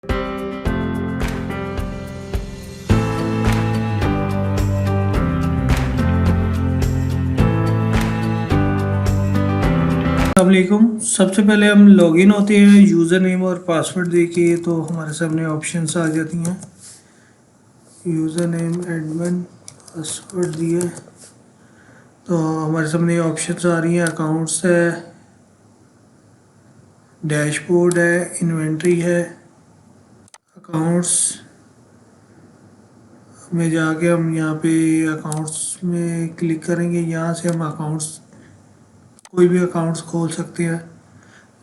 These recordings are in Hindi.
अस्सलामुअलैकुम। सबसे पहले हम लॉगिन होते हैं यूज़र नेम और पासवर्ड देके, तो हमारे सामने ऑप्शंस आ जाती हैं। यूज़र नेम एडमिन, पासवर्ड दिए तो हमारे सामने ऑप्शंस आ रही हैं। अकाउंट्स है, डैशबोर्ड है, इन्वेंट्री है। अकाउंट्स में जाके हम यहाँ पे अकाउंट्स में क्लिक करेंगे। यहाँ से हम अकाउंट्स, कोई भी अकाउंट्स खोल सकते हैं,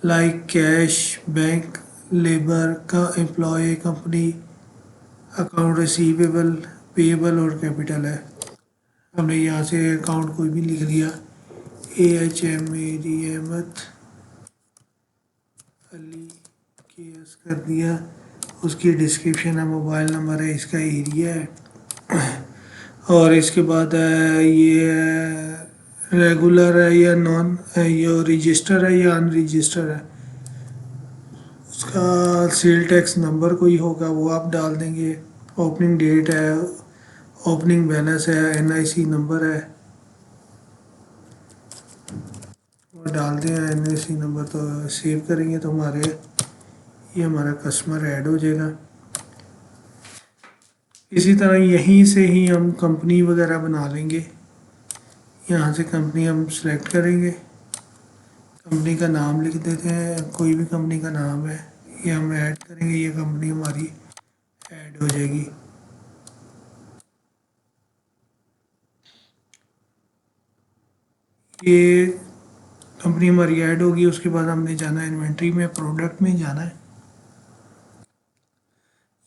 लाइक कैश, बैंक, लेबर का, employ, company, account receivable, payable और कैपिटल है। हमने यहाँ से अकाउंट कोई भी लिख दिया, AHM अहमद अली KS कर दिया। उसकी डिस्क्रिप्शन है, मोबाइल नंबर है, इसका एरिया है और इसके बाद ये रेगुलर है या नॉन, ये रजिस्टर है या अनरजिस्टर है। उसका सेल टैक्स नंबर कोई होगा वो आप डाल देंगे। ओपनिंग डेट है, ओपनिंग बैलेंस है, NIC नंबर है वो डालते हैं। NIC नंबर तो सेव करेंगे तो ये हमारा कस्टमर ऐड हो जाएगा। इसी तरह यहीं से ही हम कंपनी वगैरह बना लेंगे। यहाँ से कंपनी हम सेलेक्ट करेंगे, कंपनी का नाम लिख देते हैं, कोई भी कंपनी का नाम है ये हम ऐड करेंगे। ये कंपनी हमारी ऐड हो जाएगी। ये कंपनी हमारी ऐड होगी। उसके बाद हमने जाना है इन्वेंट्री में, प्रोडक्ट में जाना है।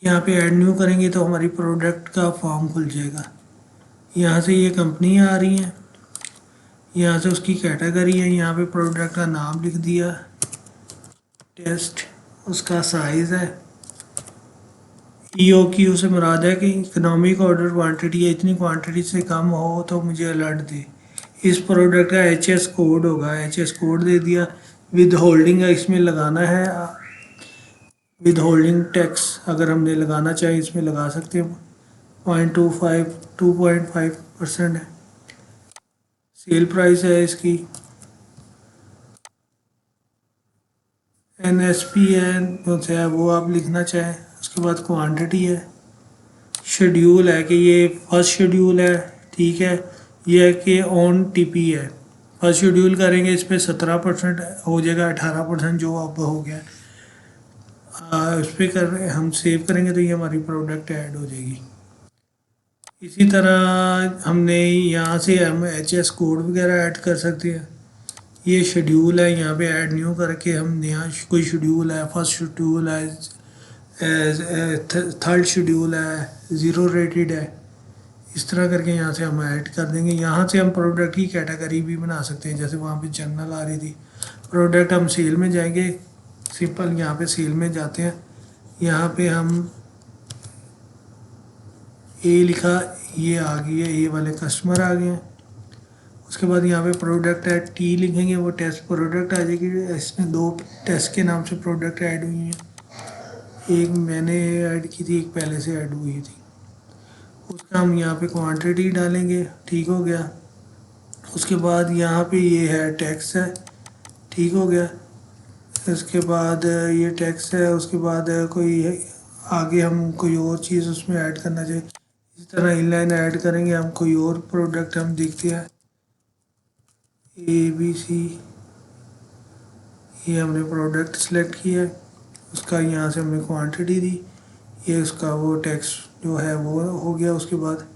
यहाँ पे ऐड न्यू करेंगे तो हमारी प्रोडक्ट का फॉर्म खुल जाएगा। यहाँ से ये कंपनी आ रही है, यहाँ से उसकी कैटेगरी है, यहाँ पे प्रोडक्ट का नाम लिख दिया, टेस्ट, उसका साइज़ है, EOQ से मुराद है कि इकोनॉमिक ऑर्डर क्वांटिटी है, इतनी क्वांटिटी से कम हो तो मुझे अलर्ट दे। इस प्रोडक्ट का HS कोड होगा, HS कोड दे दिया। विद होल्डिंग है, इसमें लगाना है विद होल्डिंग टैक्स, अगर हमने लगाना चाहे इसमें लगा सकते हैं। 2.5% है। सेल प्राइस है इसकी, NSP है वो आप लिखना चाहें। उसके बाद क्वांटिटी है, शेड्यूल है कि ये फर्स्ट शेड्यूल है, ठीक है। ये है कि ऑन TP है। फर्स्ट शेड्यूल करेंगे इस पर 17% हो जाएगा, 18% जो अब हो गया। इस पर कर हम सेव करेंगे तो ये हमारी प्रोडक्ट ऐड हो जाएगी। इसी तरह हमने यहाँ से हम HS कोड वगैरह ऐड कर सकते हैं। ये शेड्यूल है, यहाँ पे ऐड न्यू करके हम नया कोई शेड्यूल है, फर्स्ट शेड्यूल है, थर्ड शेड्यूल है, 0 रेटेड है, इस तरह करके यहाँ से हम ऐड कर देंगे। यहाँ से हम प्रोडक्ट की कैटेगरी भी बना सकते हैं, जैसे वहाँ पे जनरल आ रही थी। प्रोडक्ट हम सेल में जाएंगे, सिंपल यहाँ पे सेल में जाते हैं। यहाँ पे हम A लिखा, ये आ गई है, A वाले कस्टमर आ गए हैं। उसके बाद यहाँ पे प्रोडक्ट है, T लिखेंगे, वो टेस्ट प्रोडक्ट आ जाएगी। इसमें 2 टेस्ट के नाम से प्रोडक्ट ऐड हुई हैं, एक मैंने ऐड की थी, एक पहले से ऐड हुई थी। उसका हम यहाँ पे क्वांटिटी डालेंगे, ठीक हो गया। उसके बाद यहाँ पे ये है टैक्स है, ठीक हो गया। इसके बाद ये टैक्स है। उसके बाद कोई आगे हम कोई और चीज़ उसमें ऐड करना चाहिए, इस तरह इनलाइन ऐड करेंगे हम। कोई और प्रोडक्ट हम देखते हैं, ABC, ये हमने प्रोडक्ट सेलेक्ट किया है, उसका यहाँ से हमने क्वांटिटी दी, ये उसका वो टैक्स जो है वो हो गया। उसके बाद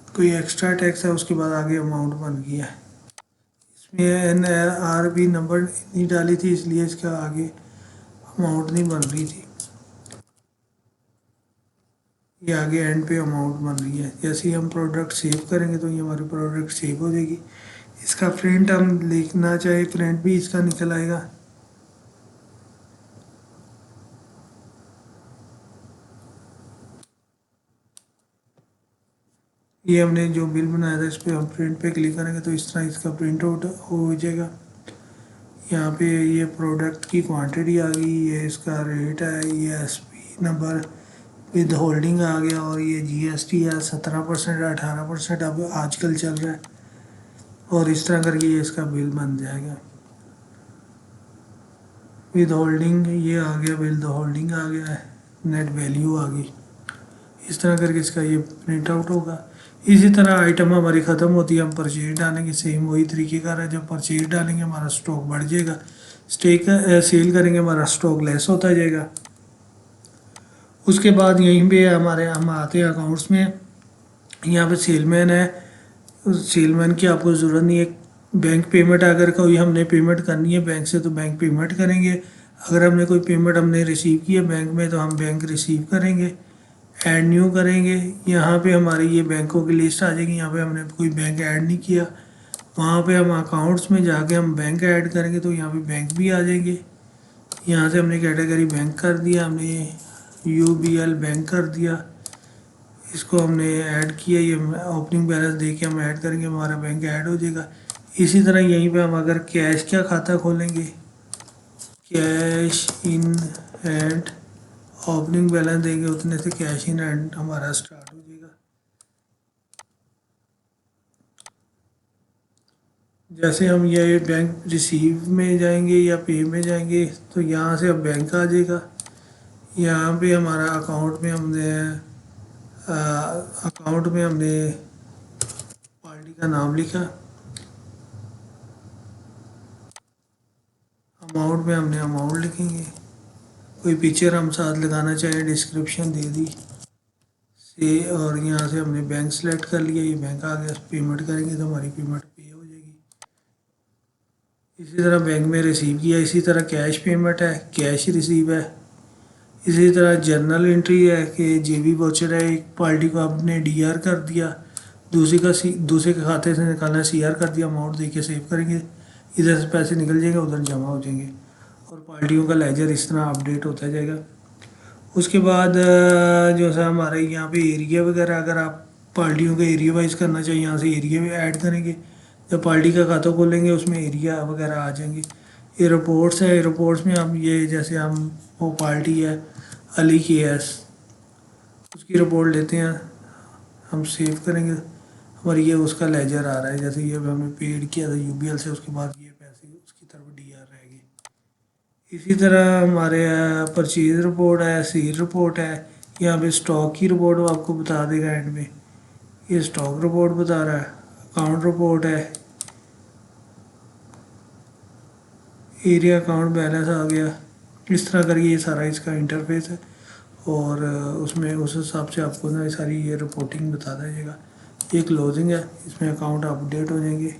कोई एक्स्ट्रा टैक्स है, उसके बाद आगे अमाउंट बन गया। इसमें NRB नंबर नहीं डाली थी, इसलिए इसका आगे अमाउंट नहीं बन रही थी। ये आगे एंड पे अमाउंट बन रही है। जैसे ही हम प्रोडक्ट सेव करेंगे तो ये हमारी प्रोडक्ट सेव हो जाएगी। इसका प्रिंट हम लिखना चाहे, प्रिंट भी इसका निकल आएगा। ये हमने जो बिल बनाया था, इस पर हम प्रिंट पे क्लिक करेंगे तो इस तरह इसका प्रिंट आउट हो जाएगा। यहाँ पे ये प्रोडक्ट की क्वांटिटी आ गई, ये इसका रेट है, ये एसपी नंबर विद होल्डिंग आ गया, और ये जीएसटी है 17% 18% अब आजकल चल रहा है, और इस तरह करके ये इसका बिल बन जाएगा। विद होल्डिंग ये आ गया, विद होल्डिंग आ गया है, नेट वैल्यू आ गई। इस तरह करके इसका ये प्रिंट आउट होगा। इसी तरह आइटम हमारी ख़त्म होती है, हम परचेज डालेंगे, सेम वही तरीके का है। जब परचेज डालेंगे हमारा स्टॉक बढ़ जाएगा, सेल करेंगे हमारा स्टॉक लेस होता जाएगा। उसके बाद यहीं पे हमारे हम आते हैं अकाउंट्स में। यहाँ पे सेलमैन है, सेलमैन की आपको ज़रूरत नहीं है। बैंक पेमेंट अगर कोई हमने पेमेंट करनी है बैंक से तो बैंक पेमेंट करेंगे, अगर हमने कोई पेमेंट हमने रिसीव की है बैंक में तो हम बैंक रिसीव करेंगे। ऐड न्यू करेंगे, यहाँ पे हमारी ये बैंकों की लिस्ट आ जाएगी। यहाँ पे हमने कोई बैंक ऐड नहीं किया, वहाँ पे हम अकाउंट्स में जाके हम बैंक ऐड करेंगे तो यहाँ पे बैंक भी आ जाएंगे। यहाँ से हमने कैटेगरी बैंक कर दिया, हमने यूबीएल बैंक कर दिया, इसको हमने ऐड किया। ये ओपनिंग बैलेंस दे के हम ऐड करेंगे, हमारा बैंक ऐड हो जाएगा। इसी तरह यहीं पे हम अगर कैश का खाता खोलेंगे, cash in hand, opening balance देंगे उतने से कैश इन हैंड हमारा स्टार्ट हो जाएगा। जैसे हम ये बैंक रिसीव में जाएंगे या पे में जाएंगे तो यहाँ से अब बैंक आ जाएगा। यहाँ पे हमारा अकाउंट में हमने पार्टी का नाम लिखा, अमाउंट में हमने अमाउंट लिखेंगे, कोई पिक्चर हम साथ लगाना चाहें डिस्क्रिप्शन दे दी से, और यहाँ से हमने बैंक सेलेक्ट कर लिया, ये बैंक आ गया। पेमेंट करेंगे तो हमारी पेमेंट पे हो जाएगी। इसी तरह बैंक में रिसीव किया, इसी तरह कैश पेमेंट है, कैश रिसीव है। इसी तरह जर्नल एंट्री है कि जेबी वाउचर है, एक पार्टी को आपने डीआर कर दिया, दूसरे के खाते से निकालना सीआर कर दिया, अमाउंट दे के सेव करेंगे, इधर से पैसे निकल जाएंगे उधर जमा हो जाएंगे, और पार्टियों का लेजर इस तरह अपडेट होता जाएगा। उसके बाद जो है हमारे यहाँ पे एरिया वगैरह, अगर आप पार्टियों का एरिया वाइज करना चाहिए यहाँ से एरिया में ऐड करेंगे। जब पार्टी का खाता खोलेंगे उसमें एरिया वगैरह आ जाएंगे। ये रिपोर्ट्स है, रिपोर्ट्स में हम ये जैसे हम वो पार्टी है अली की एस, उसकी रिपोर्ट लेते हैं, हम सेव करेंगे, हमारी ये उसका लेजर आ रहा है। जैसे ये हमने पेड किया था यूबीएल से, उसके बाद ये पैसे उसकी तरफ डीआर रहेगी। इसी तरह हमारे परचेज रिपोर्ट है, सेल रिपोर्ट है, यहाँ पे स्टॉक की रिपोर्ट आपको बता देगा एंड में, ये स्टॉक रिपोर्ट बता रहा है। अकाउंट रिपोर्ट है, एरिया अकाउंट बैलेंस आ गया। इस तरह करके ये सारा इसका इंटरफेस है, और उसमें उस हिसाब से आपको ना सारी ये रिपोर्टिंग बता देगा। ये क्लोजिंग है, इसमें अकाउंट अपडेट हो जाएंगे।